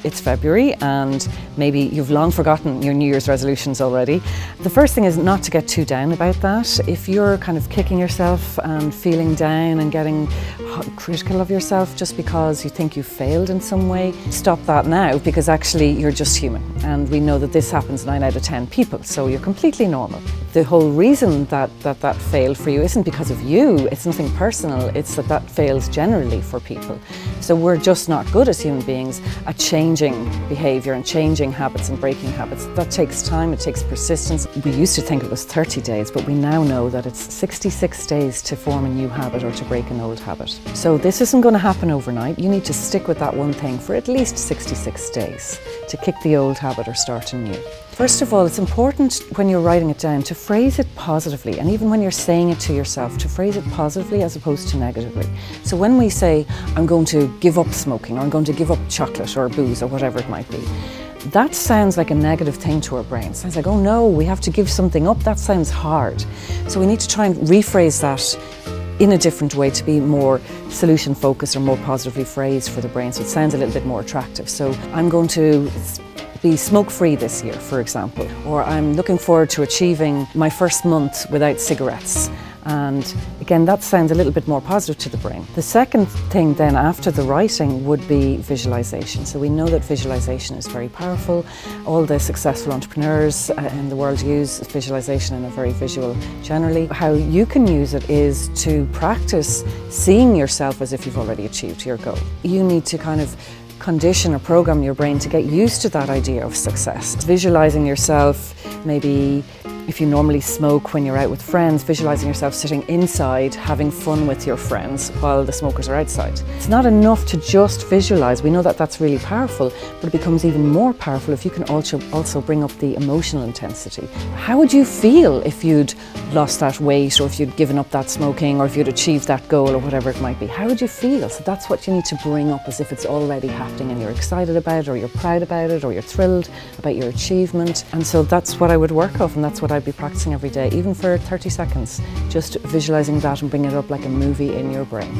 It's February and maybe you've long forgotten your New Year's resolutions already. The first thing is not to get too down about that. If you're kind of kicking yourself and feeling down and getting critical of yourself just because you think you failed in some way, stop that now, because actually you're just human, and we know that this happens 9 out of 10 people, so you're completely normal. The whole reason that failed for you isn't because of you, it's nothing personal, it's that fails generally for people. So we're just not good as human beings at changing behaviour and changing habits and breaking habits. That takes time, it takes persistence. We used to think it was 30 days, but we now know that it's 66 days to form a new habit or to break an old habit. So this isn't going to happen overnight. You need to stick with that one thing for at least 66 days to kick the old habit or start a new. First of all, it's important when you're writing it down to phrase it positively, and even when you're saying it to yourself, to phrase it positively as opposed to negatively. So when we say, I'm going to give up smoking, or I'm going to give up chocolate or booze or whatever it might be, that sounds like a negative thing to our brain. It sounds like, oh no, we have to give something up. That sounds hard. So we need to try and rephrase that in a different way to be more solution focused or more positively phrased for the brain, so it sounds a little bit more attractive. So I'm going to be smoke-free this year, for example, or I'm looking forward to achieving my first month without cigarettes. And again, that sounds a little bit more positive to the brain. The second thing then after the writing would be visualization. So we know that visualization is very powerful. All the successful entrepreneurs in the world use visualization and are very visual generally. How you can use it is to practice seeing yourself as if you've already achieved your goal. You need to kind of condition or program your brain to get used to that idea of success. Visualizing yourself, maybe if you normally smoke when you're out with friends, visualizing yourself sitting inside having fun with your friends while the smokers are outside. It's not enough to just visualize. We know that that's really powerful, but it becomes even more powerful if you can also bring up the emotional intensity. How would you feel if you'd lost that weight, or if you'd given up that smoking, or if you'd achieved that goal, or whatever it might be? How would you feel? So that's what you need to bring up as if it's already happening and you're excited about it, or you're proud about it, or you're thrilled about your achievement. And so that's what I would work off, and that's what I'd be practicing every day, even for 30 seconds, just visualizing that and bringing it up like a movie in your brain.